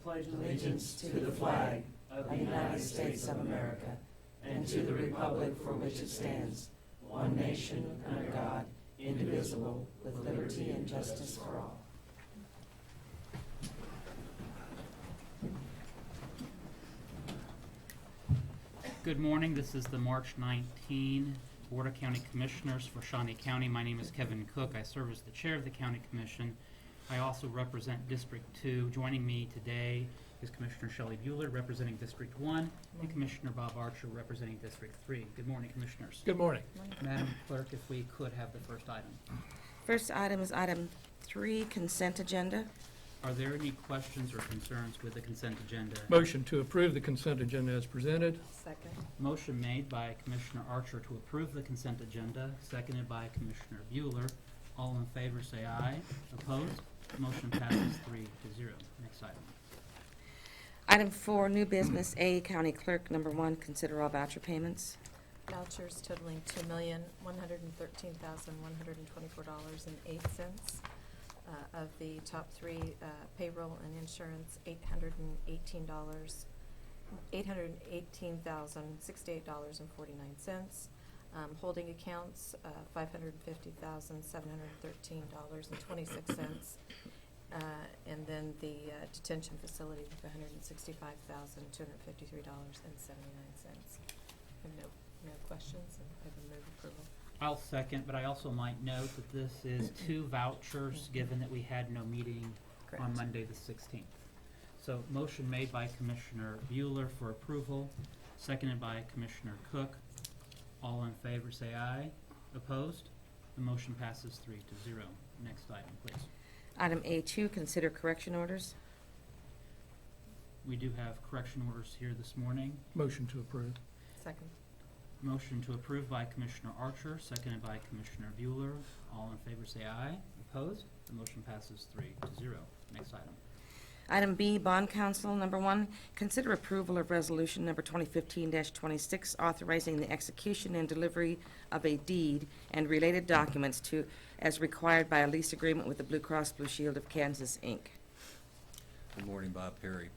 pledge allegiance to the flag of the United States of America and to the republic for which it stands, one nation under God, indivisible, with liberty and justice for all. Good morning. This is the March 19 Board of County Commissioners for Shawnee County. My name is Kevin Cook. I serve as the chair of the County Commission. I also represent District 2. Joining me today is Commissioner Shelley Bueller representing District 1 and Commissioner Bob Archer representing District 3. Good morning, Commissioners. Good morning. Madam Clerk, if we could have the first item. First item is item 3, consent agenda. Are there any questions or concerns with the consent agenda? Motion to approve the consent agenda as presented. Second. Motion made by Commissioner Archer to approve the consent agenda, seconded by Commissioner Bueller. All in favor say aye. Opposed? Motion passes 3-0. Next item. Item 4, new business. A, County Clerk, number 1, consider all voucher payments. Vouchers totaling $2,113,124.08. Of the top 3, payroll and insurance, $818,068.49. Holding accounts, $550,713.26. And then the detention facility, $165,253.79. No questions, and I would move approval. I'll second, but I also might note that this is 2 vouchers, given that we had no meeting on Correct. Monday the 16th. So motion made by Commissioner Bueller for approval, seconded by Commissioner Cook. All in favor say aye. Opposed? The motion passes 3-0. Next item, please. Item A2, consider correction orders. We do have correction orders here this morning. Motion to approve. Second. Motion to approve by Commissioner Archer, seconded by Commissioner Bueller. All in favor say aye. Opposed? The motion passes 3-0. Next item. Item B, Bond Council, number 1, consider approval of resolution number 2015-26, authorizing the execution and delivery of a deed and related documents to, as required by a lease agreement with the Blue Cross Blue Shield of Kansas, Inc. Good morning, Bob Perry.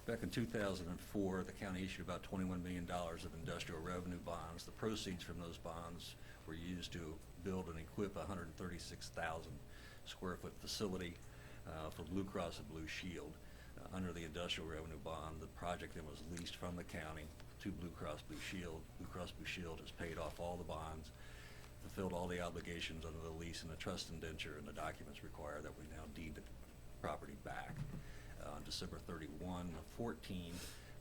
Back in 2004, the county issued about $21 million of industrial revenue bonds. The proceeds from those bonds were used to build and equip a 136,000 square foot facility for Blue Cross and Blue Shield. Under the industrial revenue bond, the project then was leased from the county to Blue Cross Blue Shield. Blue Cross Blue Shield has paid off all the bonds, fulfilled all the obligations under the lease and the trust indenture, and the documents require that we now deed the property back. On December 31 of 14,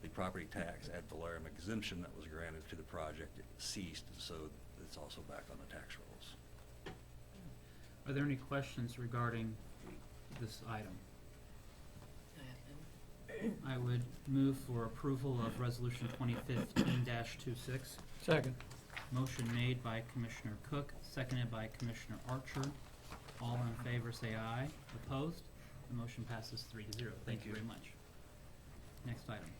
the property tax ad valorem exemption that was granted to the project ceased, so it's also back on the tax rolls. Are there any questions regarding this item? I would move for approval of Resolution 2015-26. Second. Motion made by Commissioner Cook, seconded by Commissioner Archer. All in favor say aye. Opposed? The motion passes 3-0. Thank you very much. Next item.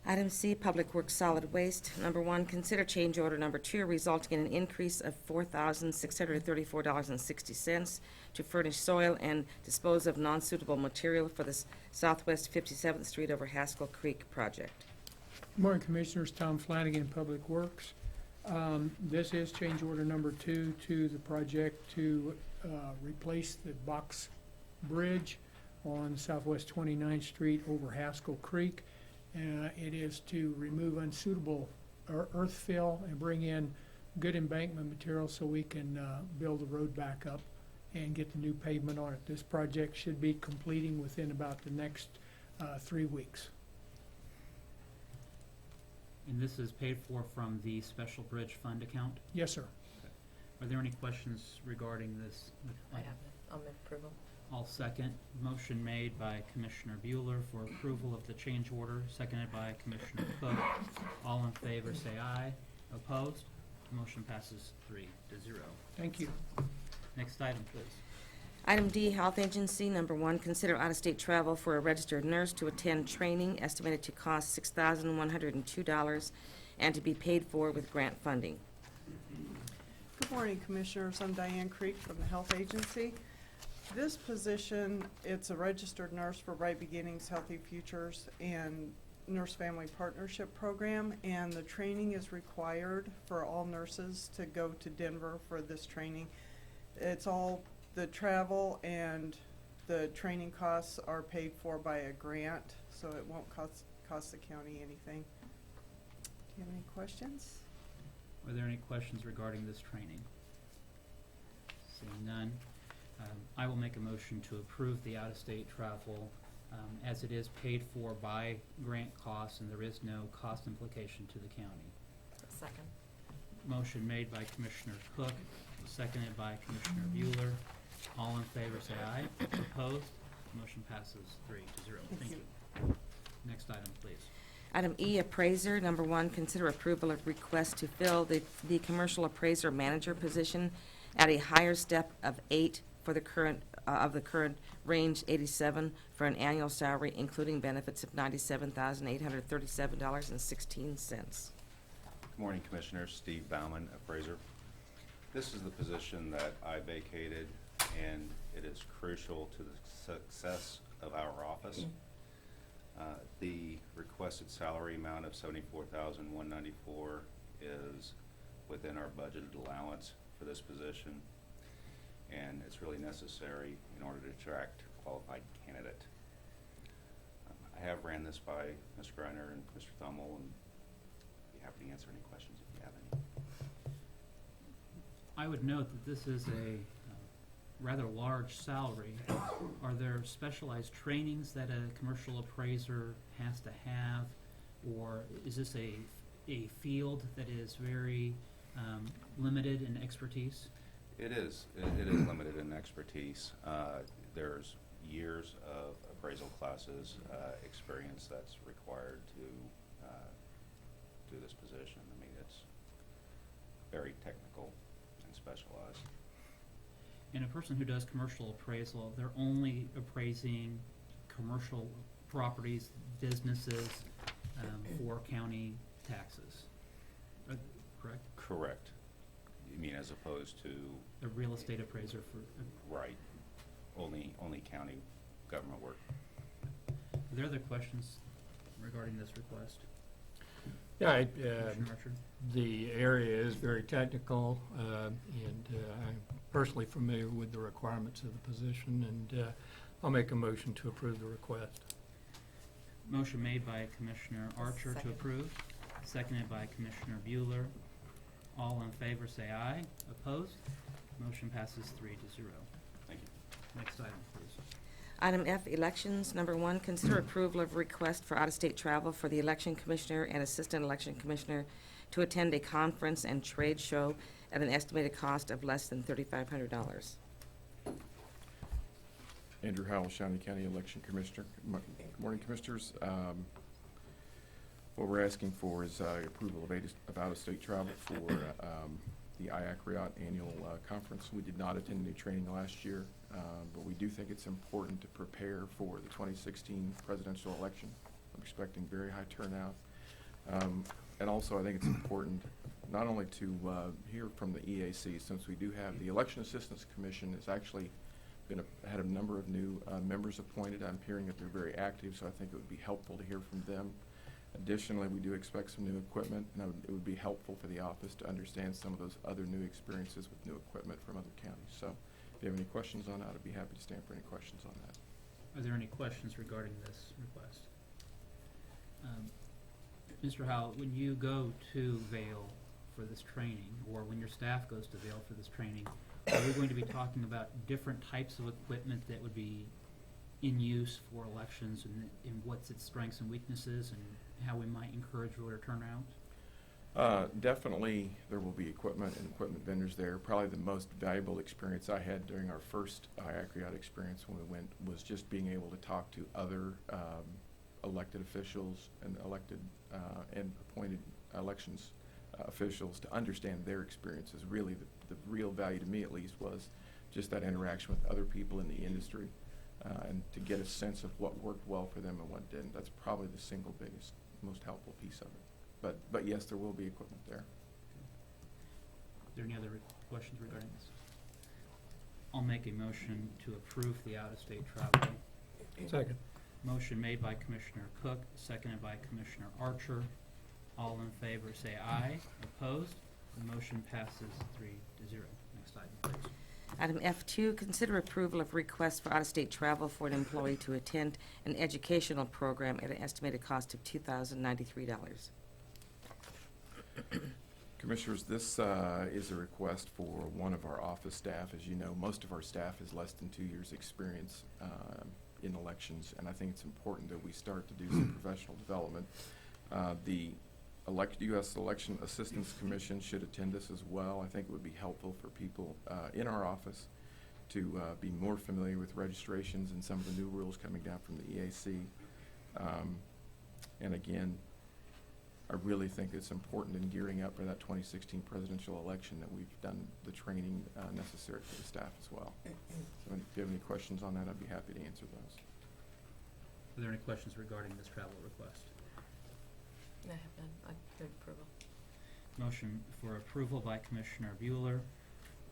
Item C, Public Works Solid Waste, number 1, consider change order number 2, resulting in an increase of $4,634.60 to furnish soil and dispose of non-suitable material for the Southwest 57th Street over Haskell Creek project. Good morning, Commissioners. Tom Flanagan, Public Works. This is change order number 2 to the project to replace the box bridge on Southwest 29th Street over Haskell Creek. It is to remove unsuitable earth fill and bring in good embankment material so we can build the road back up and get the new pavement on it. This project should be completing within about the next 3 weeks. And this is paid for from the Special Bridge Fund account? Yes, sir. Are there any questions regarding this I item? have it. I'll move approval. I'll second. Motion made by Commissioner Bueller for approval of the change order, seconded by Commissioner Cook. All in favor say aye. Opposed? Motion passes 3-0. Thank you. Next item, please. Item D, Health Agency, number 1, consider out-of-state travel for a registered nurse to attend training estimated to cost $6,102 and to be paid for with grant funding. Good morning, Commissioners. I'm Diane Creek from the Health Agency. This position, it's a registered nurse for Right Beginnings, Healthy Futures, and Nurse Family Partnership Program, and the training is required for all nurses to go to Denver for this training. It's all, the travel and the training costs are paid for by a grant, so it won't cost the county anything. Do you have any questions? Are there any questions regarding this training? Seeing none, I will make a motion to approve the out-of-state travel as it is paid for by grant costs and there is no cost implication to the county. Second. Motion made by Commissioner Cook, seconded by Commissioner Bueller. All in favor say aye. Opposed? Motion passes 3-0. Thank you. Next item, please. Item E, appraiser. Number 1, consider approval of request to fill the commercial appraiser manager position at a higher step of 8 for the current, of the current range 87 for an annual salary, including benefits of $97,837.16. Good morning, Commissioners. Steve Bauman, appraiser. This is the position that I vacated, and it is crucial to the success of our office. The requested salary amount of $74,194 is within our budgeted allowance for this position, and it's really necessary in order to attract a qualified candidate. I have ran this by Ms. Greiner and Mr. Thummel, and be happy to answer any questions if you have any. I would note that this is a rather large salary. Are there specialized trainings that a commercial appraiser has to have, or is this a field that is very limited in expertise? It is. It is limited in expertise. There's years of appraisal classes, experience that's required to do this position. I mean, it's very technical and specialized. And a person who does commercial appraisal, they're only appraising commercial properties, businesses, for county taxes, correct? Correct. You mean as opposed to? A real estate appraiser for, Right. Only county government work. are there other questions regarding this request? Yeah, Commissioner Archer? the area is very technical, and I'm personally familiar with the requirements of the position, and I'll make a motion to approve the request. Motion made by Commissioner Archer to Second. approve, seconded by Commissioner Bueller. All in favor say aye. Opposed? Motion passes 3-0. Thank you. Next item, please. Item F, elections. Number 1, consider approval of request for out-of-state travel for the election commissioner and assistant election commissioner to attend a conference and trade show at an estimated cost of less than $3,500. Andrew Howell, Shawnee County Election Commissioner. Good morning, Commissioners. What we're asking for is approval of out-of-state travel for the IACRIOT annual conference. We did not attend any training last year, but we do think it's important to prepare for the 2016 presidential election. I'm expecting very high turnout. And also, I think it's important not only to hear from the EAC, since we do have the Election Assistance Commission has actually had a number of new members appointed. I'm hearing that they're very active, so I think it would be helpful to hear from them. Additionally, we do expect some new equipment, and it would be helpful for the office to understand some of those other new experiences with new equipment from other counties. So if you have any questions on that, I'd be happy to stand for any questions on that. Are there any questions regarding this request? Mr. Howell, when you go to Vail for this training, or when your staff goes to Vail for this training, are we going to be talking about different types of equipment that would be in use for elections, and what's its strengths and weaknesses, and how we might encourage voter turnout? Definitely, there will be equipment and equipment vendors there. Probably the most valuable experience I had during our first IACRIOT experience when we went was just being able to talk to other elected officials and elected and appointed elections officials to understand their experiences. Really, the real value to me, at least, was just that interaction with other people in the industry and to get a sense of what worked well for them and what didn't. That's probably the single biggest, most helpful piece of it. But yes, there will be equipment there. Are there any other questions regarding this? I'll make a motion to approve the out-of-state travel. Second. Motion made by Commissioner Cook, seconded by Commissioner Archer. All in favor say aye. Opposed? The motion passes 3-0. Next item, please. Item F2, consider approval of request for out-of-state travel for an employee to attend an educational program at an estimated cost of $2,093. Commissioners, this is a request for one of our office staff. As you know, most of our staff has less than 2 years' experience in elections, and I think it's important that we start to do some professional development. The U.S. Election Assistance Commission should attend this as well. I think it would be helpful for people in our office to be more familiar with registrations and some of the new rules coming down from the EAC. And again, I really think it's important in gearing up for that 2016 presidential election that we've done the training necessary for the staff as well. So if you have any questions on that, I'd be happy to answer those. Are there any questions regarding this travel request? I have none. I move approval. Motion for approval by Commissioner Bueller.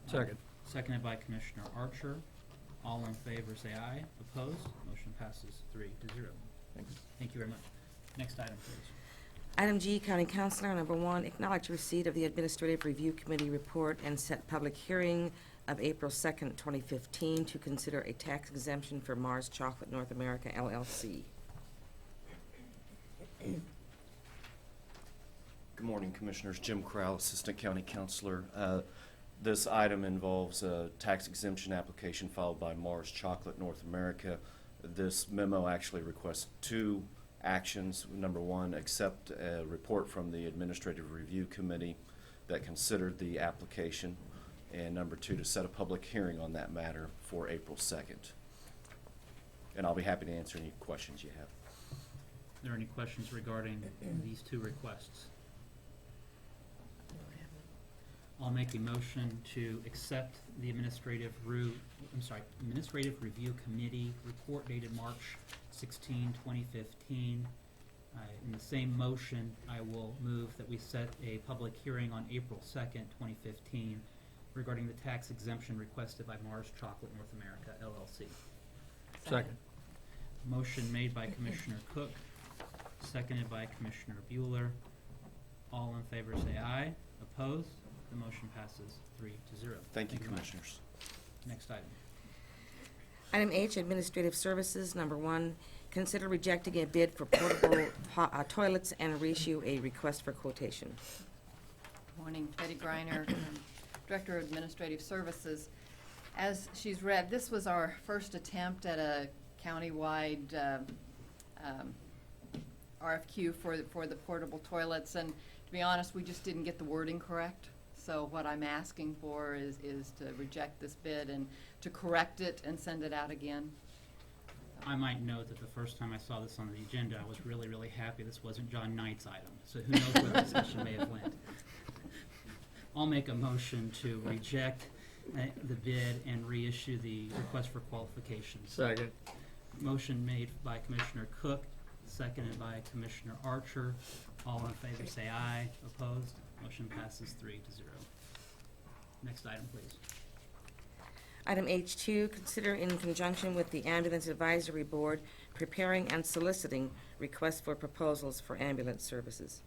Second. Seconded by Commissioner Archer. All in favor say aye. Opposed? Motion passes 3-0. Thanks. Thank you very much. Next item, please. Item G, County Councilor, number 1, acknowledge receipt of the Administrative Review Committee report and set public hearing of April 2nd, 2015 to consider a tax exemption for Mars Chocolate North America, LLC. Good morning, Commissioners. Jim Crowell, Assistant County Counselor. This item involves a tax exemption application filed by Mars Chocolate North America. This memo actually requests 2 actions. Number 1, accept a report from the Administrative Review Committee that considered the application. And number 2, to set a public hearing on that matter for April 2nd. And I'll be happy to answer any questions you have. Are there any questions regarding these 2 requests? No, I have none. I'll make a motion to accept the Administrative Review Committee report dated March 16, 2015. In the same motion, I will move that we set a public hearing on April 2nd, 2015 regarding the tax exemption requested by Mars Chocolate North America, LLC. Second. Motion made by Commissioner Cook, seconded by Commissioner Bueller. All in favor say aye. Opposed? The motion passes 3-0. Thank you, very much. Commissioners. Next item. Item H, Administrative Services, number 1, consider rejecting a bid for portable toilets and reissue a request for quotation. Morning, Betty Griner, Director of Administrative Services. As she's read, this was our first attempt at a countywide RFQ for the portable toilets, and to be honest, we just didn't get the wording correct. So what I'm asking for is to reject this bid and to correct it and send it out again. I might note that the first time I saw this on the agenda, I was really, really happy this wasn't John Knight's item. So who knows where the discussion may have went. I'll make a motion to reject the bid and reissue the request for qualifications. Second. Motion made by Commissioner Cook, seconded by Commissioner Archer. All in favor say aye. Opposed? Motion passes 3-0. Next item, please. Item H2, consider in conjunction with the Ambulance Advisory Board preparing and soliciting requests for proposals for ambulance services.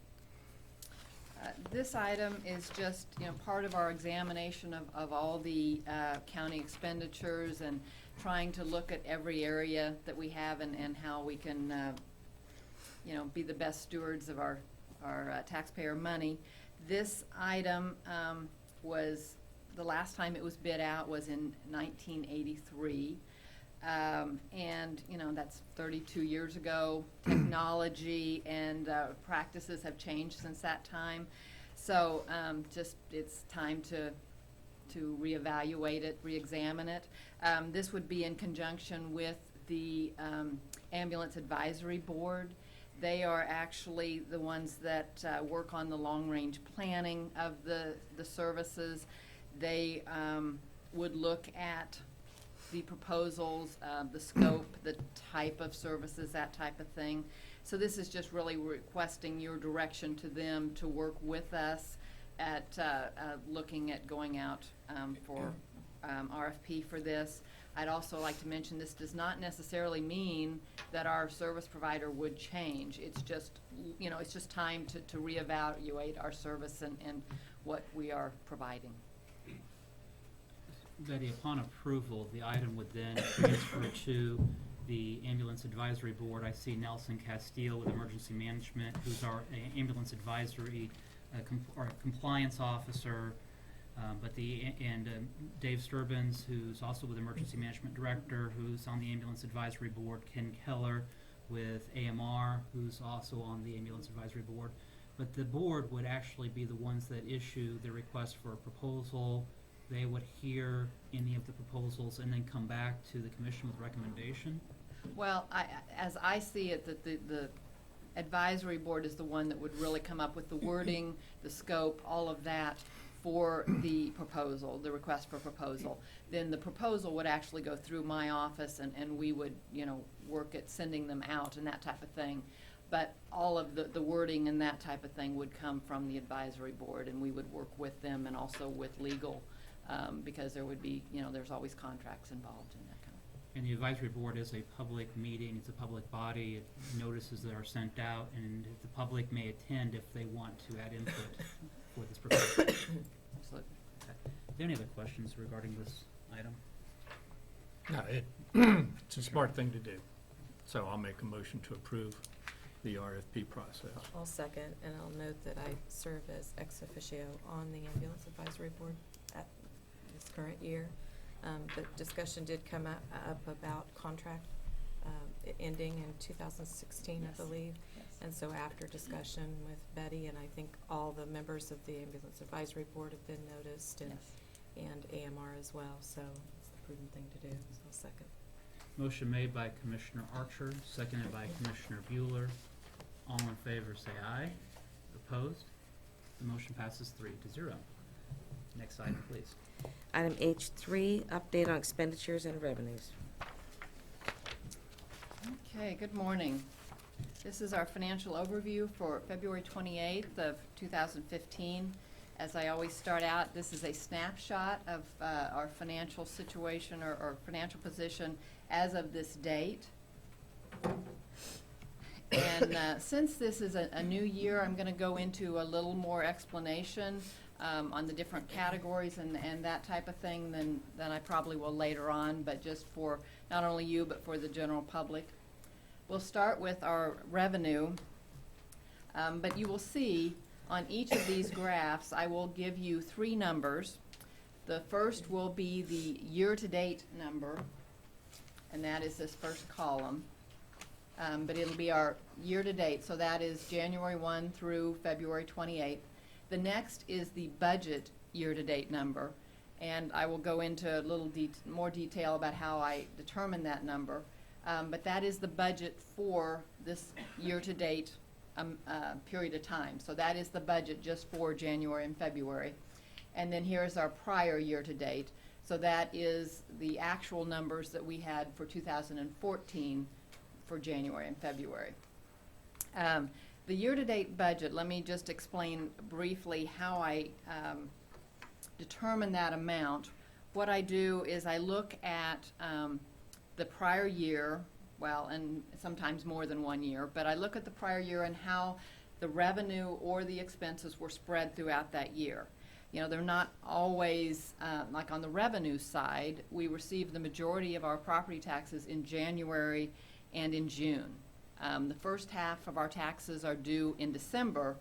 This item is just, part of our examination of all the county expenditures and trying to look at every area that we have and how we can, be the best stewards of our taxpayer money. This item was, the last time it was bid out was in 1983. And, that's 32 years ago. Technology and practices have changed since that time. So it's time to reevaluate it, reexamine it. This would be in conjunction with the Ambulance Advisory Board. They are actually the ones that work on the long-range planning of the services. They would look at the proposals, the scope, the type of services, that type of thing. So this is just really requesting your direction to them to work with us at looking at going out for RFP for this. I'd also like to mention this does not necessarily mean that our service provider would change. It's just, it's just time to reevaluate our service and what we are providing. Betty, upon approval, the item would then transfer to the Ambulance Advisory Board. I see Nelson Castile with Emergency Management, who's our Ambulance Advisory or Compliance Officer, and Dave Sturbins, who's also with Emergency Management Director, who's on the Ambulance Advisory Board, Ken Keller with AMR, who's also on the Ambulance Advisory Board. But the board would actually be the ones that issue the request for a proposal. They would hear any of the proposals and then come back to the commission with recommendation. Well, as I see it, that the advisory board is the one that would really come up with the wording, the scope, all of that for the proposal, the request for proposal. Then the proposal would actually go through my office and we would, work at sending them out and that type of thing. But all of the wording and that type of thing would come from the advisory board, and we would work with them and also with legal, because there would be, there's always contracts involved in that kind of. And the advisory board is a public meeting, it's a public body, notices that are sent out, and the public may attend if they want to add input for this proposal. Absolutely. Okay. Are there any other questions regarding this item? No, it's a smart thing to do. So I'll make a motion to approve the RFP process. I'll second, and I'll note that I serve as ex officio on the Ambulance Advisory Board at this current year. The discussion did come up about contract ending in 2016, Yes. I believe. Yes. And so after discussion with Betty, and I think all the members of the Ambulance Advisory Board have been noticed, and, Yes. and AMR as well, so it's the prudent thing to do, so I'll second. Motion made by Commissioner Archer, seconded by Commissioner Bueller. All in favor say aye. Opposed? The motion passes 3-0. Next item, please. Item H3, update on expenditures and revenues. Okay, good morning. This is our financial overview for February 28th of 2015. As I always start out, this is a snapshot of our financial situation or financial position as of this date. And since this is a new year, I'm going to go into a little more explanation on the different categories and that type of thing than I probably will later on, but just for not only you, but for the general public. We'll start with our revenue, but you will see on each of these graphs, I will give you 3 numbers. The first will be the year-to-date number, and that is this first column. But it'll be our year-to-date, so that is January 1 through February 28th. The next is the budget year-to-date number, and I will go into a little more detail about how I determine that number. But that is the budget for this year-to-date period of time. So that is the budget just for January and February. And then here's our prior year-to-date. So that is the actual numbers that we had for 2014 for January and February. The year-to-date budget, let me just explain briefly how I determine that amount. What I do is I look at the prior year, well, and sometimes more than 1 year, but I look at the prior year and how the revenue or the expenses were spread throughout that year. They're not always, like on the revenue side, we receive the majority of our property taxes in January and in June. The first half of our taxes are due in December,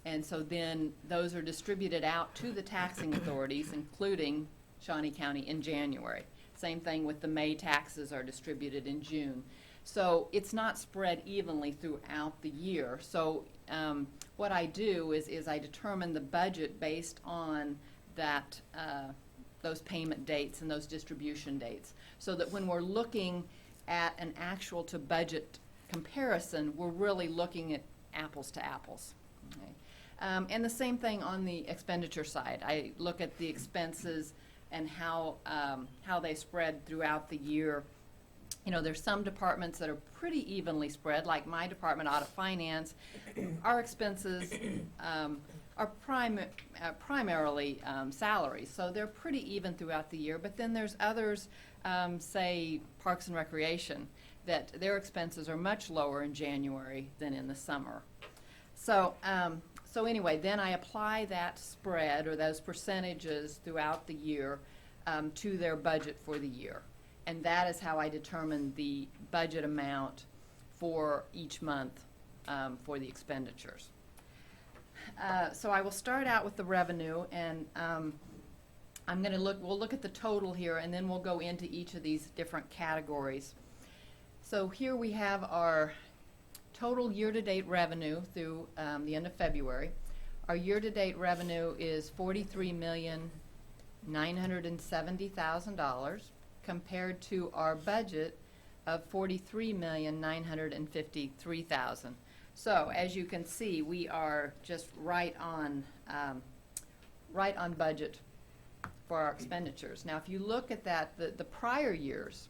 and so then those are distributed out to the taxing authorities, including Shawnee County, in January. Same thing with the May taxes are distributed in June. So it's not spread evenly throughout the year. So what I do is I determine the budget based on that those payment dates and those distribution dates, so that when we're looking at an actual to budget comparison, we're really looking at apples to apples. Okay? And the same thing on the expenditure side. I look at the expenses and how they spread throughout the year. There's some departments that are pretty evenly spread, like my department, Audit Finance. Our expenses are primarily salaries, so they're pretty even throughout the year. But then there's others, say Parks and Recreation, that their expenses are much lower in January than in the summer. So, so anyway, then I apply that spread or those percentages throughout the year to their budget for the year. And that is how I determine the budget amount for each month for the expenditures. So I will start out with the revenue, and we'll look at the total here, and then we'll go into each of these different categories. So here we have our total year-to-date revenue through the end of February. Our year-to-date revenue is $43,970,000 compared to our budget of $43,953,000. So as you can see, we are just right on budget for our expenditures. Now, if you look at that, the prior year's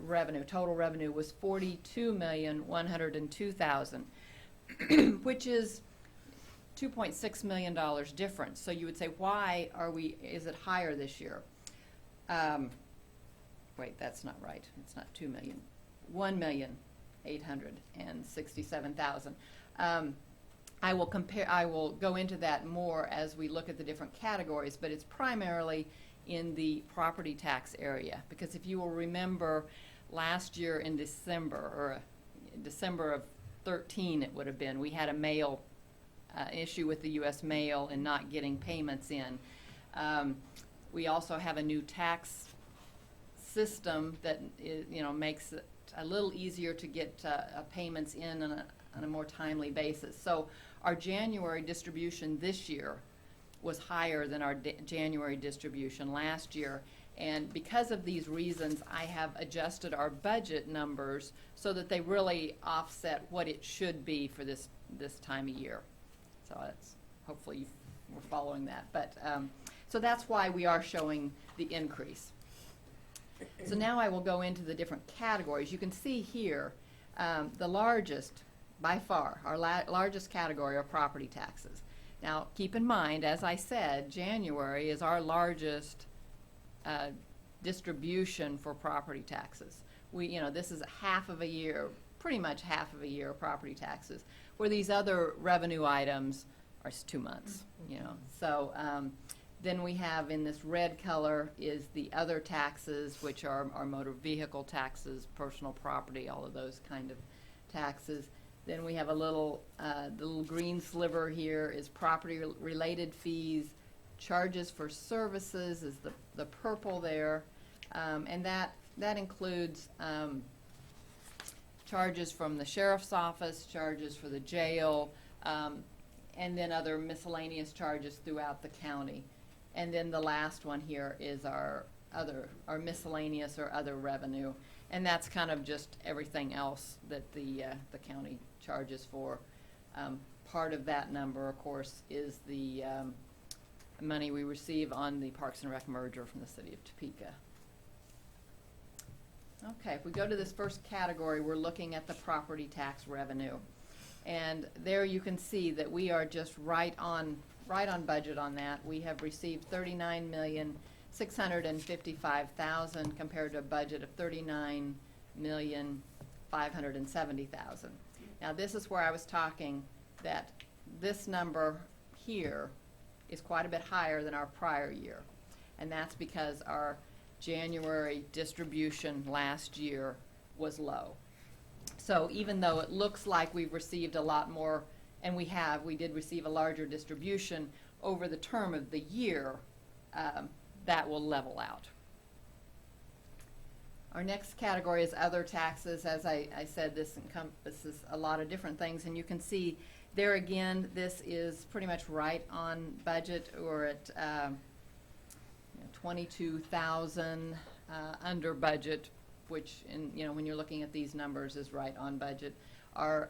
revenue, total revenue was $42,102,000, which is $2.6 million difference. So you would say, why is it higher this year? Wait, that's not right. It's not 2 million. 1,867,000. I will go into that more as we look at the different categories, but it's primarily in the property tax area, because if you will remember, last year in December of 13 it would have been, we had a mail issue with the U.S. mail and not getting payments in. We also have a new tax system that makes it a little easier to get payments in on a more timely basis. So our January distribution this year was higher than our January distribution last year. And because of these reasons, I have adjusted our budget numbers so that they really offset what it should be for this time of year. So that's, hopefully we're following that. But so that's why we are showing the increase. So now I will go into the different categories. You can see here the largest, by far, our largest category are property taxes. Now, keep in mind, as I said, January is our largest distribution for property taxes. This is half of a year, pretty much half of a year of property taxes, where these other revenue items are 2 months, So then we have in this red color is the other taxes, which are our motor vehicle taxes, personal property, all of those kind of taxes. Then we have the little green sliver here is property-related fees. Charges for services is the purple there, and that includes charges from the sheriff's office, charges for the jail, and then other miscellaneous charges throughout the county. And then the last one here is our miscellaneous or other revenue, and that's kind of just everything else that the county charges for. Part of that number, of course, is the money we receive on the Parks and Rec merger from the city of Topeka. Okay, if we go to this first category, we're looking at the property tax revenue. And there you can see that we are just right on budget on that. We have received $39,655,000 compared to a budget of $39,570,000. Now this is where I was talking that this number here is quite a bit higher than our prior year. And that's because our January distribution last year was low. So even though it looks like we've received a lot more, and we did receive a larger distribution over the term of the year, that will level out. Our next category is other taxes. As I said, this encompasses a lot of different things, and you can see there again, this is pretty much right on budget, or at $22,000 under budget, which when you're looking at these numbers is right on budget. Our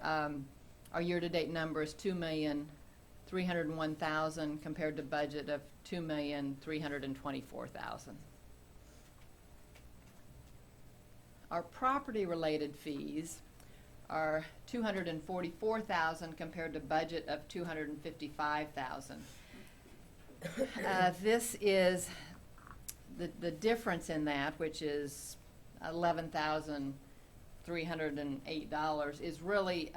year-to-date number is $2,301,000 compared to budget of $2,324,000. Our property-related fees are $244,000 compared to budget of $255,000. This is the difference in that, which is $11,308, is really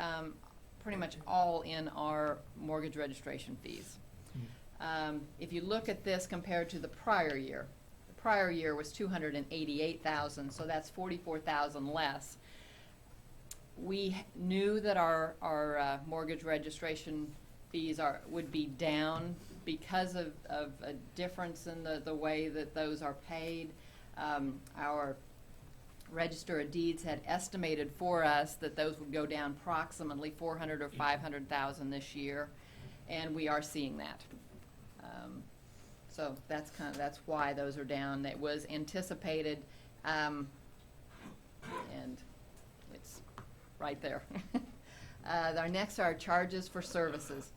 pretty much all in our mortgage registration fees. If you look at this compared to the prior year was $288,000, so that's $44,000 less. We knew that our mortgage registration fees would be down because of a difference in the way that those are paid. Our Register of Deeds had estimated for us that those would go down approximately $400,000 or $500,000 this year, and we are seeing that. So that's why those are down. It was anticipated, and it's right there. Our next are charges for services.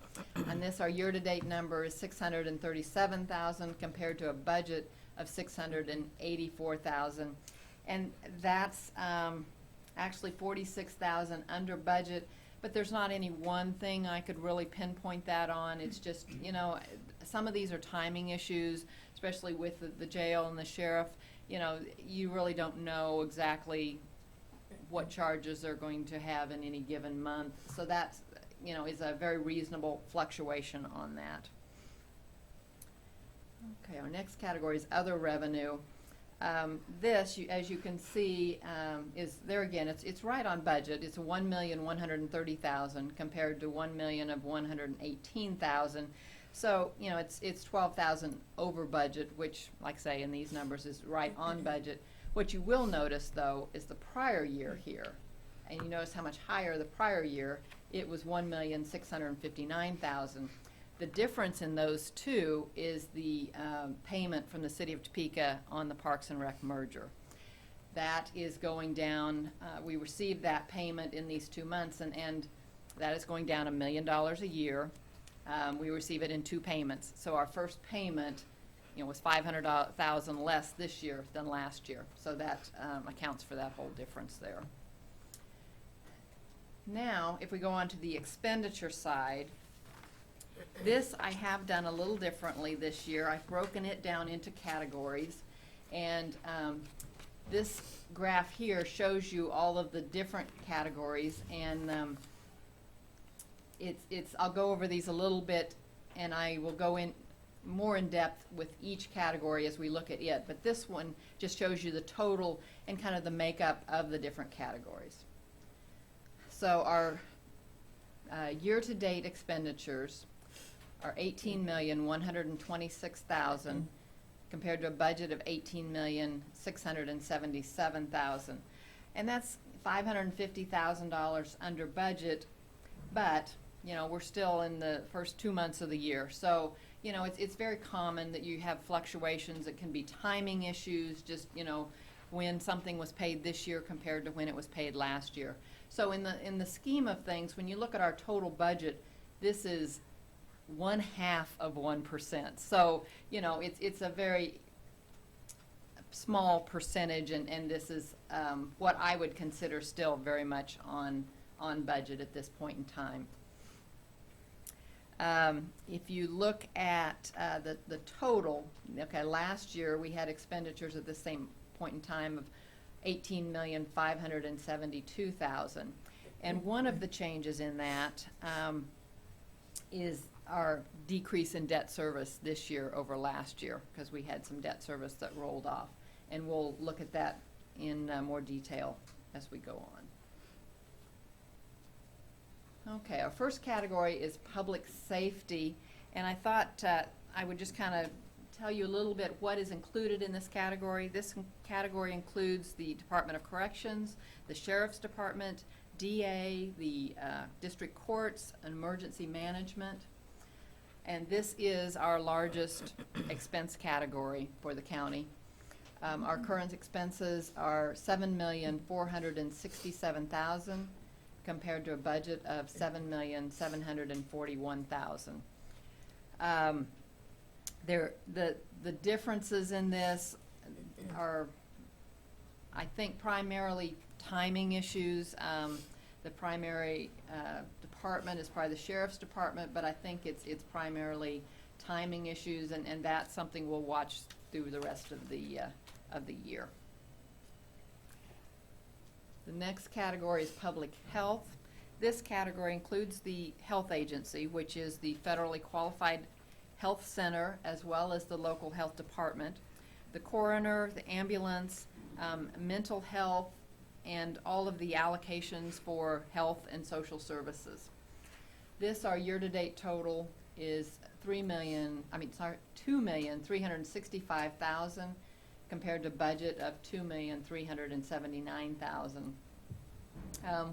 On this, our year-to-date number is $637,000 compared to a budget of $684,000, and that's actually $46,000 under budget. But there's not any one thing I could really pinpoint that on. It's just, you know, some of these are timing issues, especially with the jail and the sheriff. You know, you really don't know exactly what charges they're going to have in any given month. So that's, you know, is a very reasonable fluctuation on that. Okay, our next category is other revenue. This, as you can see, is there again. It's right on budget. It's $1,130,000 compared to $1,118,000. So you know it's $12,000 over budget, which, like I say, in these numbers is right on budget. What you will notice though is the prior year here, and you notice how much higher the prior year. It was $1,659,000. The difference in those two is the payment from the City of Topeka on the Parks and Rec merger. That is going down. We received that payment in these 2 months, and that is going down $1 million a year. We receive it in 2 payments. So our first payment, you know, was $500,000 less this year than last year. So that accounts for that whole difference there. Now, if we go on to the expenditure side, this I have done a little differently this year. I've broken it down into categories, and this graph here shows you all of the different categories, and I'll go over these a little bit, and I will go in more in depth with each category as we look at it. But this one just shows you the total and kind of the makeup of the different categories. So our year-to-date expenditures are $18,126,000 compared to a budget of $18,677,000, and that's $550,000 under budget. But you know we're still in the first 2 months of the year, so you know it's very common that you have fluctuations. It can be timing issues, just you know when something was paid this year compared to when it was paid last year. So in the scheme of things, when you look at our total budget, this is 0.5%. So you know it's a very small percentage, and this is what I would consider still very much on budget at this point in time. If you look at the total, okay, last year we had expenditures at the same point in time of $18,572,000, and one of the changes in that is our decrease in debt service this year over last year, because we had some debt service that rolled off, and we'll look at that in more detail as we go on. Okay, our first category is public safety, and I thought I would just kind of tell you a little bit what is included in this category. This category includes the Department of Corrections, the Sheriff's Department, DA, the district courts, and emergency management. And this is our largest expense category for the county. Our current expenses are $7,467,000 compared to a budget of $7,741,000. The differences in this are, I think, primarily timing issues. The primary department is probably the sheriff's department, but I think it's primarily timing issues, and that's something we'll watch through the rest of the year. The next category is public health. This category includes the health agency, which is the federally qualified health center, as well as the local health department, the coroner, the ambulance, mental health, and all of the allocations for health and social services. Our year-to-date total is $2,365,000 compared to budget of $2,379,000.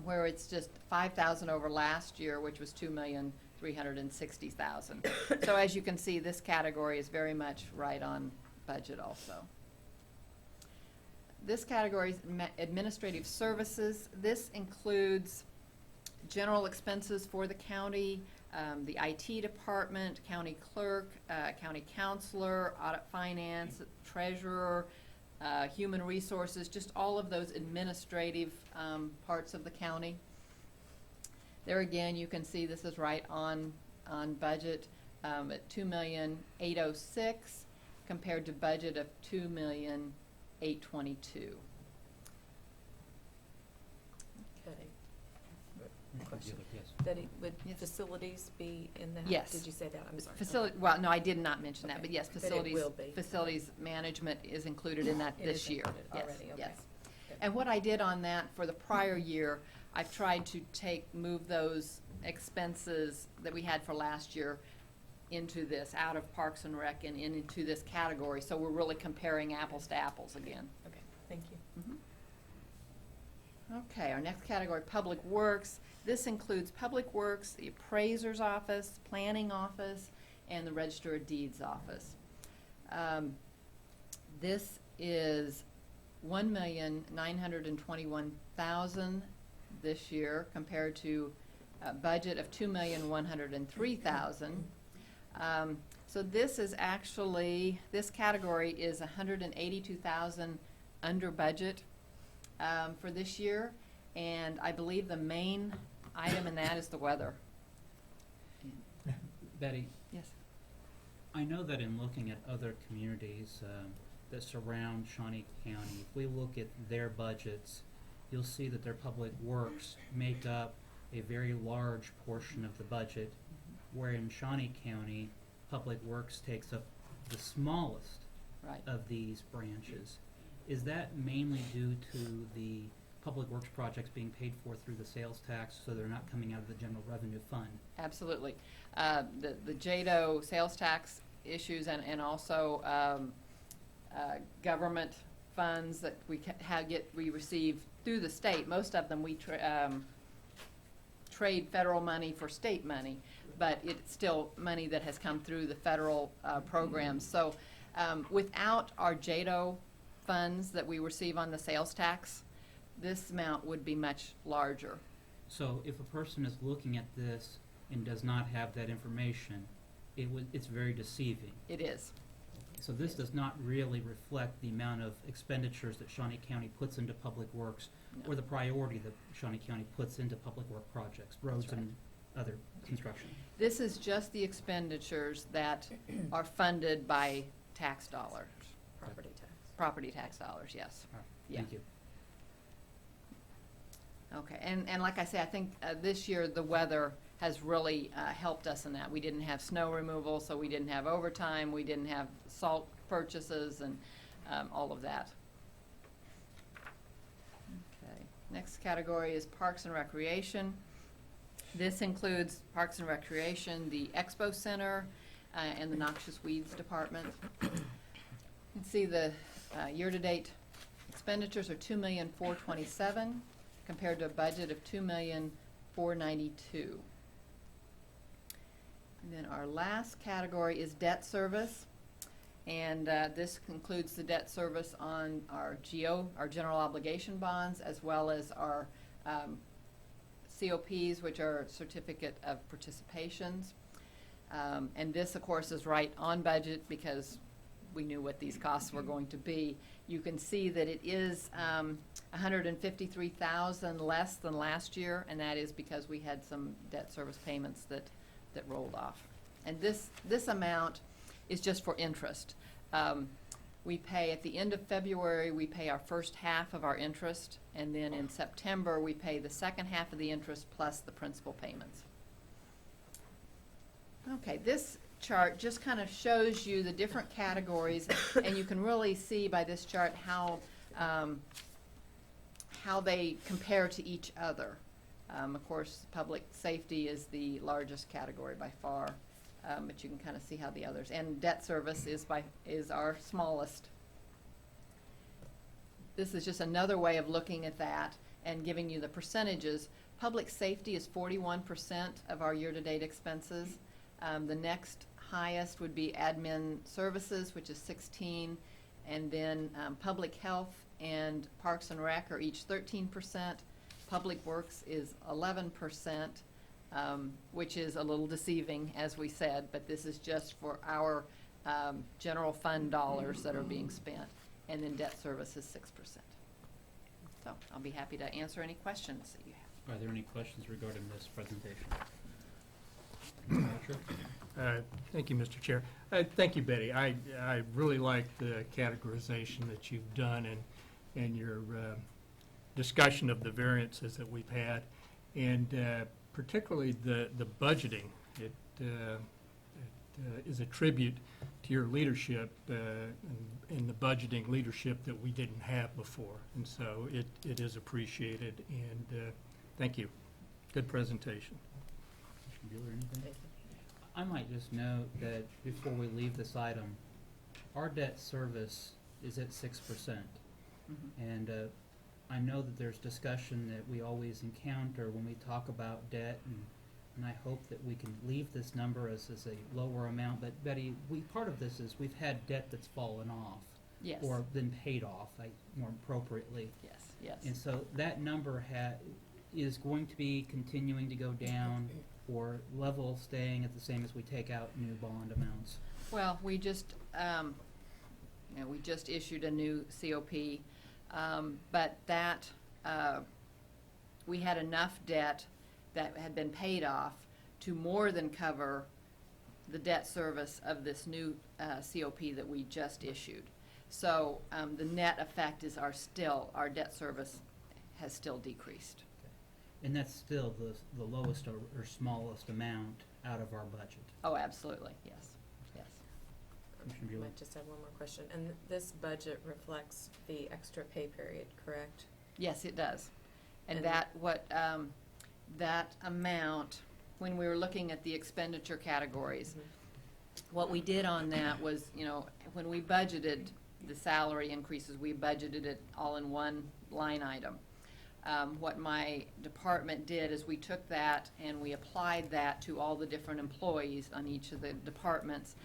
Where it's just $5,000 over last year, which was $2,360,000. So as you can see, this category is very much right on budget also. This category is administrative services. This includes general expenses for the county, the IT department, county clerk, county counselor, audit finance, treasurer, human resources, just all of those administrative parts of the county. There again, you can see this is right on budget at $2,806,000 compared to budget of $2,822,000. Okay. Yes. Question. Yes. Would Yes. facilities be in that? Yes. Did you say that? I'm sorry. Well, no, I did not mention that, Okay. but yes, But it facilities, will be. facilities management is included in that It this is year. included Yes, already, okay. yes. Good. And what I did on that for the prior year, I've tried to move those expenses that we had for last year into this, out of Parks and Rec and into this category, so we're really comparing apples to apples again. Okay, thank you. Okay, our next category, Public Works. This includes Public Works, the Appraiser's Office, Planning Office, and the Register of Deeds Office. This is $1,921,000 this year compared to a budget of $2,103,000. So this is actually, this category is $182,000 under budget for this year, and I believe the main item in that is the weather. Betty, Yes. I know that in looking at other communities that surround Shawnee County, if we look at their budgets, you'll see that their public works make up a very large portion of the budget, where in Shawnee County, public works takes up the smallest Right. of these branches. Is that mainly due to the public works projects being paid for through the sales tax, so they're not coming out of the general revenue fund? Absolutely. The JADO sales tax issues and also government funds that we we receive through the state. Most of them we trade federal money for state money, but it's still money that has come through the federal programs. So without our JADO funds that we receive on the sales tax, this amount would be much larger. So if a person is looking at this and does not have that information, it's very deceiving. It is. So this does not really reflect the amount of expenditures that Shawnee County puts into public works, No. or the priority that Shawnee County puts into public work projects, roads That's right. and other construction. This is just the expenditures that are funded by tax dollars, Property tax. property tax dollars, yes. All right, Yeah. thank you. Okay, and like I say, I think this year the weather has really helped us in that. We didn't have snow removal, so we didn't have overtime, we didn't have salt purchases and all of that. Okay, next category is Parks and Recreation. This includes Parks and Recreation, the Expo Center, and the Noxious Weeds Department. You can see the year-to-date expenditures are $2,427,000 compared to a budget of $2,492,000. And then our last category is debt service, and this includes the debt service on our GO, our general obligation bonds, as well as our COPs, which are certificate of participations. And this, of course, is right on budget because we knew what these costs were going to be. You can see that it is 153,000 less than last year, and that is because we had some debt service payments that rolled off. And this amount is just for interest. We pay at the end of February, we pay our first half of our interest, and then in September, we pay the second half of the interest plus the principal payments. Okay, this chart just kind of shows you the different categories, and you can really see by this chart how they compare to each other. Of course, public safety is the largest category by far, but you can kind of see how the others, and debt service is our smallest. This is just another way of looking at that and giving you the percentages. Public safety is 41% of our year-to-date expenses. The next highest would be admin services, which is 16, and then public health and parks and rec are each 13%. Public works is 11%, which is a little deceiving, as we said, but this is just for our general fund dollars that are being spent. And then debt service is 6%. So I'll be happy to answer any questions that you have. Are there any questions regarding this presentation? Mr. Archer? Thank you, Mr. Chair. Thank you, Betty. I really like the categorization that you've done and your discussion of the variances that we've had, and particularly the budgeting. It is a tribute to your leadership and the budgeting leadership that we didn't have before, and so it is appreciated, and thank you. Good presentation. Commissioner Bueller, anything? I might just note that before we leave this item, our debt service is at 6%. And I know that there's discussion that we always encounter when we talk about debt, and I hope that we can leave this number as a lower amount. But Betty, part of this is we've had debt that's fallen off. Yes. Or been paid off, more appropriately. Yes, yes. And so that number is going to be continuing to go down or level staying at the same as we take out new bond amounts? Well, we just issued a new COP, but that we had enough debt that had been paid off to more than cover the debt service of this new COP that we just issued. So the net effect is our debt service has still decreased. And that's still the lowest or smallest amount out of our budget. Oh, absolutely, yes, yes. Commissioner I Bueller? might just have one more question. And this budget reflects the extra pay period, correct? Yes, it does. And And- that amount, when we were looking at the expenditure categories, what we did on that was, when we budgeted the salary increases, we budgeted it all in one line item. What my department did is we took that and we applied that to all the different employees on each of the departments.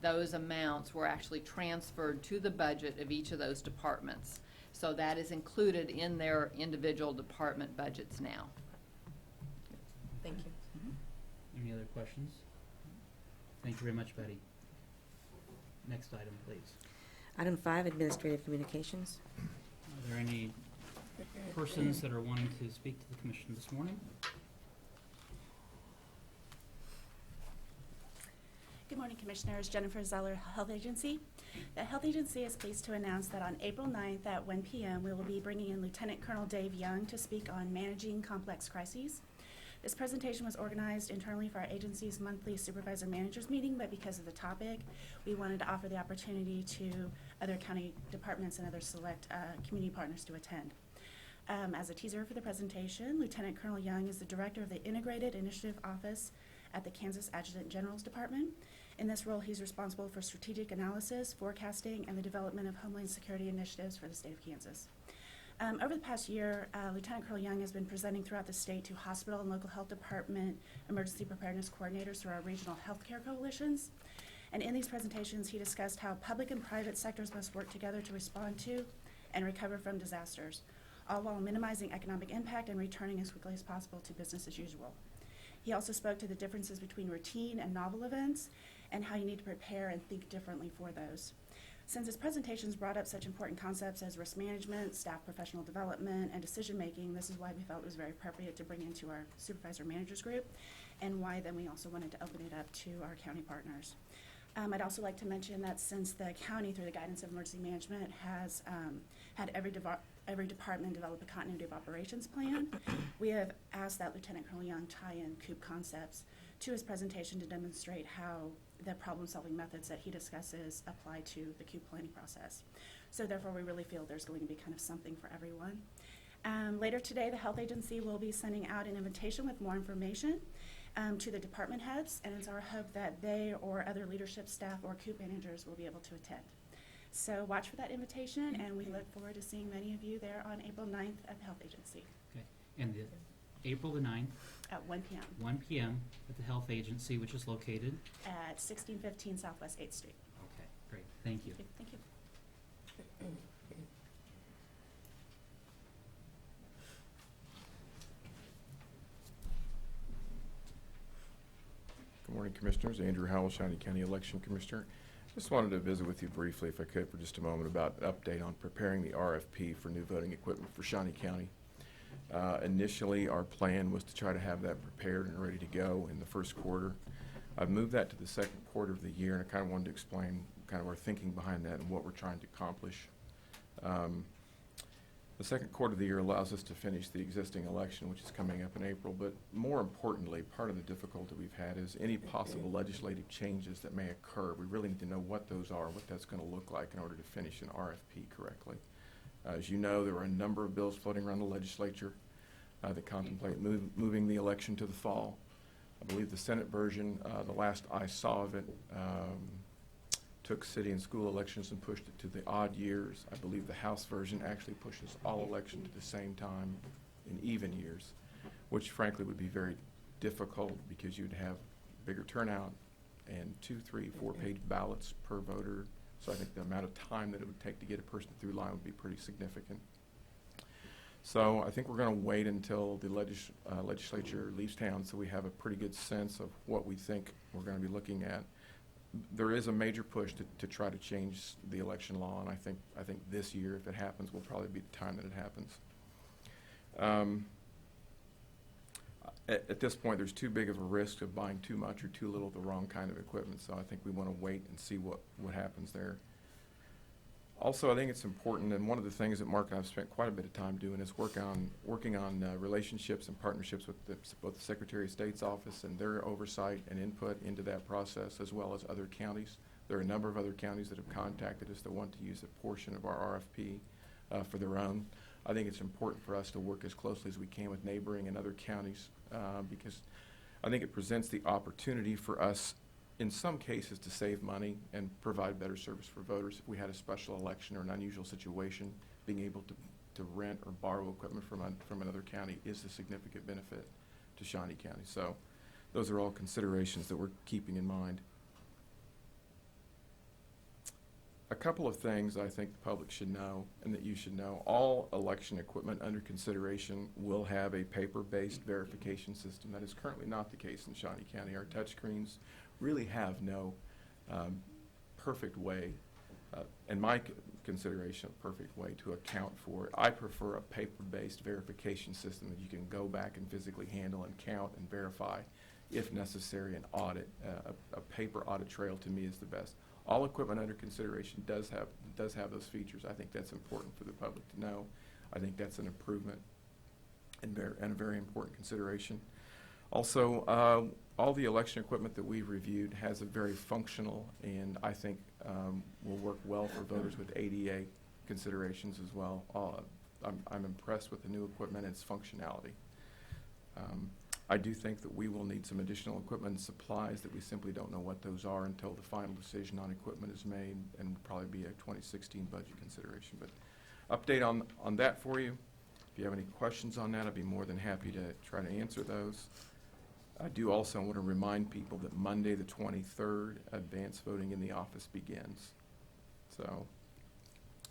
Those amounts were actually transferred to the budget of each of those departments. So that is included in their individual department budgets now. Thank you. Any other questions? Thank you very much, Betty. Next item, please. Item 5, Administrative Communications. Are there any persons that are wanting to speak to the commission this morning? Good morning, Commissioners. Jennifer Zeller, Health Agency. The Health Agency is pleased to announce that on April 9th at 1 p.m. we will be bringing in Lieutenant Colonel Dave Young to speak on managing complex crises. This presentation was organized internally for our agency's monthly supervisor managers meeting, but because of the topic, we wanted to offer the opportunity to other county departments and other select community partners to attend. As a teaser for the presentation, Lieutenant Colonel Young is the director of the Integrated Initiative Office at the Kansas Adjutant General's Department. In this role, he's responsible for strategic analysis, forecasting, and the development of Homeland Security initiatives for the state of Kansas. Over the past year, Lieutenant Colonel Young has been presenting throughout the state to hospital and local health department emergency preparedness coordinators through our regional healthcare coalitions. And in these presentations, he discussed how public and private sectors must work together to respond to and recover from disasters, all while minimizing economic impact and returning as quickly as possible to business as usual. He also spoke to the differences between routine and novel events and how you need to prepare and think differently for those. Since his presentations brought up such important concepts as risk management, staff professional development, and decision-making, this is why we felt it was very appropriate to bring into our supervisor managers group, and why then we also wanted to open it up to our county partners. I'd also like to mention that since the county, through the guidance of emergency management, has had every department develop a continuity of operations plan, we have asked that Lieutenant Colonel Young tie in COOP concepts to his presentation to demonstrate how the problem-solving methods that he discusses apply to the COOP planning process. So therefore, we really feel there's going to be kind of something for everyone. Later today, the health agency will be sending out an invitation with more information to the department heads, and it's our hope that they or other leadership staff or COOP managers will be able to attend. So watch for that invitation, and we look forward to seeing many of you there on April 9th at the health agency Okay, and April the 9th, at 1 p.m. 1 p.m. at the health agency, which is located? at 1615 Southwest 8th Street. Okay, great, thank you. Okay, thank you. Good morning, Commissioners. Andrew Howell, Shawnee County Election Commissioner. Just wanted to visit with you briefly, if I could, for just a moment about an update on preparing the RFP for new voting equipment for Shawnee County. Initially, our plan was to try to have that prepared and ready to go in the first quarter. I've moved that to the second quarter of the year, and I kind of wanted to explain kind of our thinking behind that and what we're trying to accomplish. The second quarter of the year allows us to finish the existing election, which is coming up in April, but more importantly, part of the difficulty we've had is any possible legislative changes that may occur. We really need to know what those are, what that's going to look like in order to finish an RFP correctly. As you know, there are a number of bills floating around the legislature that contemplate moving the election to the fall. I believe the Senate version, the last I saw of it, took city and school elections and pushed it to the odd years. I believe the House version actually pushes all elections at the same time in even years, which frankly would be very difficult because you'd have bigger turnout and 2, 3, 4-page ballots per voter. So I think the amount of time that it would take to get a person through line would be pretty significant. So I think we're going to wait until the legislature leaves town so we have a pretty good sense of what we think we're going to be looking at. There is a major push to try to change the election law, and I think this year, if it happens, will probably be the time that it happens. At this point, there's too big of a risk of buying too much or too little of the wrong kind of equipment, so I think we want to wait and see what happens there. Also, I think it's important, and one of the things that Mark and I have spent quite a bit of time doing is working on relationships and partnerships with both the Secretary of State's office and their oversight and input into that process, as well as other counties. There are a number of other counties that have contacted us that want to use a portion of our RFP for their own. I think it's important for us to work as closely as we can with neighboring and other counties because I think it presents the opportunity for us in some cases to save money and provide better service for voters. If we had a special election or an unusual situation, being able to rent or borrow equipment from another county is a significant benefit to Shawnee County. So those are all considerations that we're keeping in mind. A couple of things I think the public should know and that you should know. All election equipment under consideration will have a paper-based verification system. That is currently not the case in Shawnee County. Our touchscreens really have no perfect way, in my consideration, a perfect way to account for it. I prefer a paper-based verification system that you can go back and physically handle and count and verify, if necessary, and audit. A paper audit trail to me is the best. All equipment under consideration does have those features. I think that's important for the public to know. I think that's an improvement and a very important consideration. Also, all the election equipment that we've reviewed has a very functional and I think will work well for voters with ADA considerations as well. I'm impressed with the new equipment and its functionality. I do think that we will need some additional equipment and supplies that we simply don't know what those are until the final decision on equipment is made, and will probably be a 2016 budget consideration. But update on that for you. If you have any questions on that, I'd be more than happy to try to answer those. I do also want to remind people that Monday the 23rd, advance voting in the office begins. So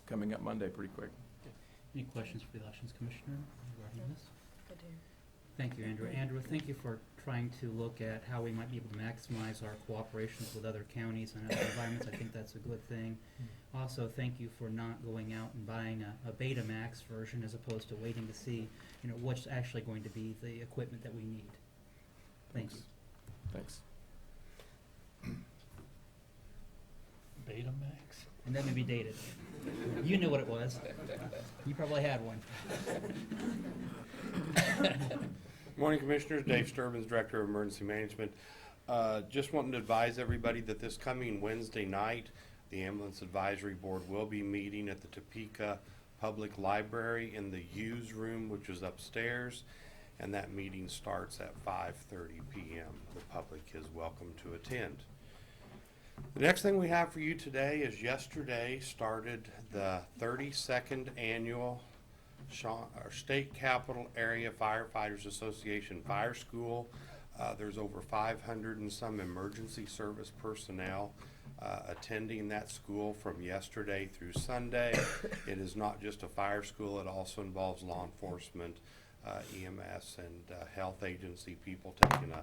coming up Monday pretty quick. Any questions for the Elections Commissioner regarding this? Good to hear. Thank you, Andrew. Andrew, thank you for trying to look at how we might be able to maximize our cooperations with other counties and other environments. I think that's a good thing. Also, thank you for not going out and buying a Betamax version as opposed to waiting to see, what's actually going to be the equipment that we need. Thank you. Thanks. Betamax. And that may be dated. You knew what it was. You probably had one. Morning, Commissioners. Dave Sturbins, Director of Emergency Management. Just wanting to advise everybody that this coming Wednesday night, the Ambulance Advisory Board will be meeting at the Topeka Public Library in the Hughes Room, which is upstairs, and that meeting starts at 5:30 p.m. The public is welcome to attend. The next thing we have for you today is yesterday started the 32nd annual State Capital Area Firefighters Association Fire School. There's over 500 and some emergency service personnel attending that school from yesterday through Sunday. It is not just a fire school, it also involves law enforcement, EMS, and health agency people taking a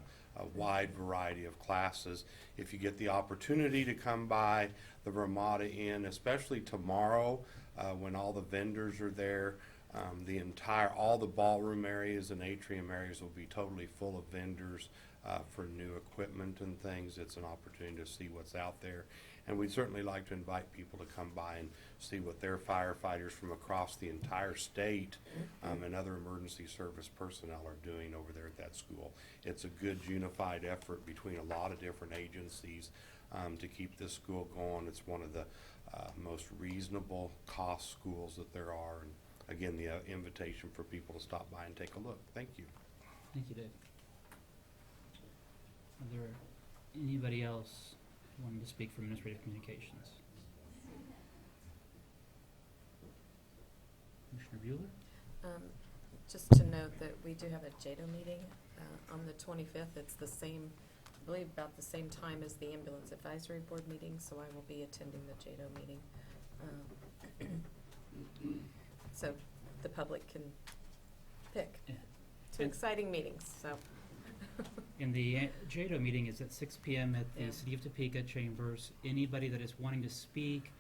wide variety of classes. If you get the opportunity to come by the Ramada Inn, especially tomorrow when all the vendors are there, all the ballroom areas and atrium areas will be totally full of vendors for new equipment and things. It's an opportunity to see what's out there. And we'd certainly like to invite people to come by and see what their firefighters from across the entire state and other emergency service personnel are doing over there at that school. It's a good unified effort between a lot of different agencies to keep this school going. It's one of the most reasonable cost schools that there are. And again, the invitation for people to stop by and take a look. Thank you. Thank you, Dave. Are there anybody else wanting to speak for Administrative Communications? Commissioner Bueller? Just to note that we do have a JADO meeting on the 25th. It's the same, I believe about the same time as the Ambulance Advisory Board meeting, so I will be attending the JADO meeting. So the public can pick. Yeah. Two exciting meetings, so. And the JADO meeting is at 6 p.m. at the Yeah. City of Topeka Chambers. Anybody that is wanting to speak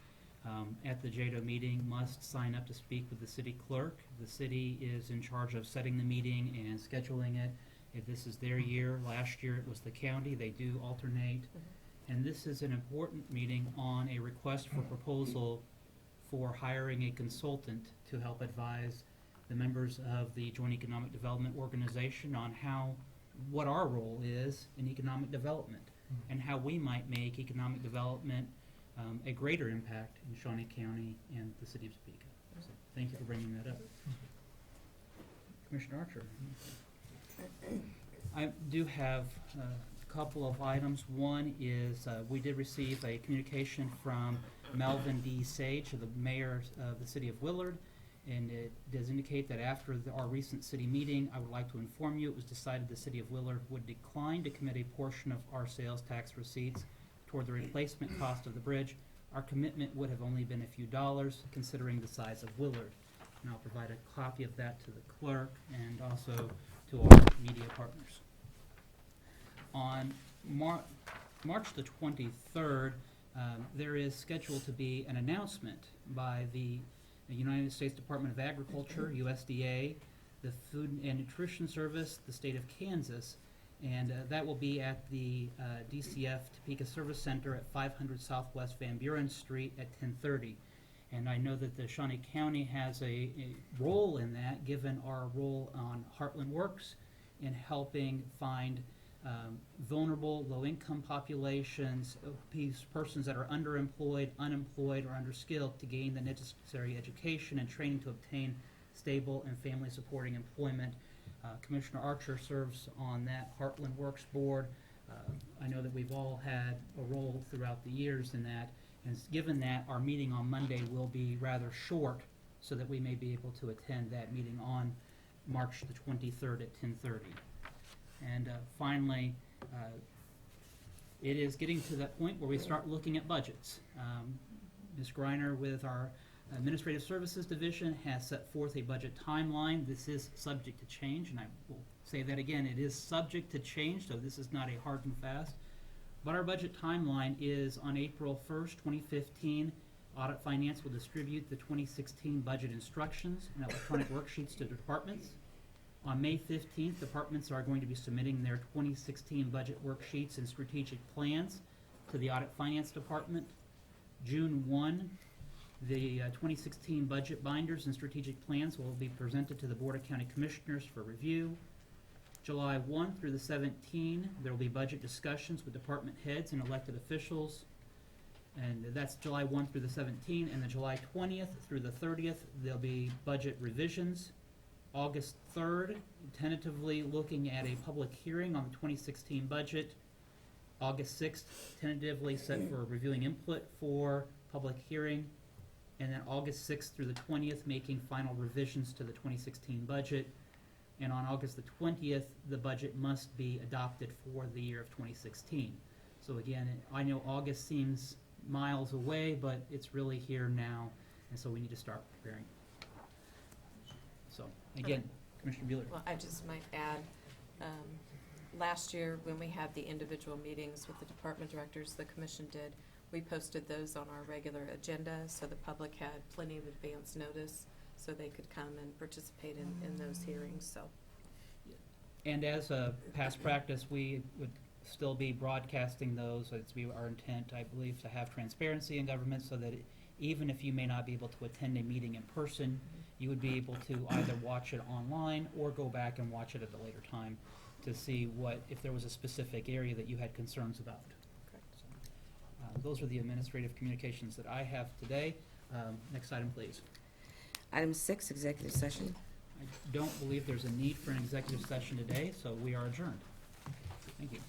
at the JADO meeting must sign up to speak with the city clerk. The city is in charge of setting the meeting and scheduling it. If this is their year, last year it was the county. They do alternate. And this is an important meeting on a request for proposal for hiring a consultant to help advise the members of the Joint Economic Development Organization on what our role is in economic development and how we might make economic development a greater impact in Shawnee County and the City of Topeka. So thank you for bringing that up. Commissioner Archer. I do have a couple of items. One is we did receive a communication from Melvin D. Sage, the mayor of the City of Willard, and it does indicate that after our recent city meeting, I would like to inform you it was decided the City of Willard would decline to commit a portion of our sales tax receipts toward the replacement cost of the bridge. Our commitment would have only been a few dollars considering the size of Willard. And I'll provide a copy of that to the clerk and also to our media partners. On March the 23rd, there is scheduled to be an announcement by the United States Department of Agriculture, USDA, the Food and Nutrition Service, the state of Kansas, and that will be at the DCF Topeka Service Center at 500 Southwest Van Buren Street at 10:30. And I know that the Shawnee County has a role in that, given our role on Heartland Works in helping find vulnerable, low-income populations, persons that are underemployed, unemployed, or underskilled to gain the necessary education and training to obtain stable and family-supporting employment. Commissioner Archer serves on that Heartland Works Board. I know that we've all had a role throughout the years in that, and given that our meeting on Monday will be rather short so that we may be able to attend that meeting on March the 23rd at 10:30. And finally, it is getting to that point where we start looking at budgets. Ms. Greiner with our Administrative Services Division has set forth a budget timeline. This is subject to change, and I will say that again, it is subject to change, so this is not a hard and fast. But our budget timeline is on April 1st, 2015. Audit Finance will distribute the 2016 budget instructions and electronic worksheets to departments. On May 15th, departments are going to be submitting their 2016 budget worksheets and strategic plans to the Audit Finance Department. June 1, the 2016 budget binders and strategic plans will be presented to the Board of County Commissioners for review. July 1 through the 17th, there will be budget discussions with department heads and elected officials. And that's July 1 through the 17th, and the July 20th through the 30th, there'll be budget revisions. August 3rd, tentatively looking at a public hearing on the 2016 budget. August 6th, tentatively set for reviewing input for public hearing. And then August 6th through the 20th, making final revisions to the 2016 budget. And on August the 20th, the budget must be adopted for the year of 2016. So again, I know August seems miles away, but it's really here now, and so we need to start preparing. So, again, Commissioner Bueller. Well, I just might add, last year when we had the individual meetings with the department directors, the commission did, we posted those on our regular agenda, so the public had plenty of advance notice, so they could come and participate in those hearings, so. And as a past practice, we would still be broadcasting those. It's be our intent, I believe, to have transparency in government so that even if you may not be able to attend a meeting in person, you would be able to either watch it online or go back and watch it at a later time to see if there was a specific area that you had concerns about. Correct. So, those are the administrative communications that I have today. Next item, please. Item 6, executive session. I don't believe there's a need for an executive session today, so we are adjourned. Thank you.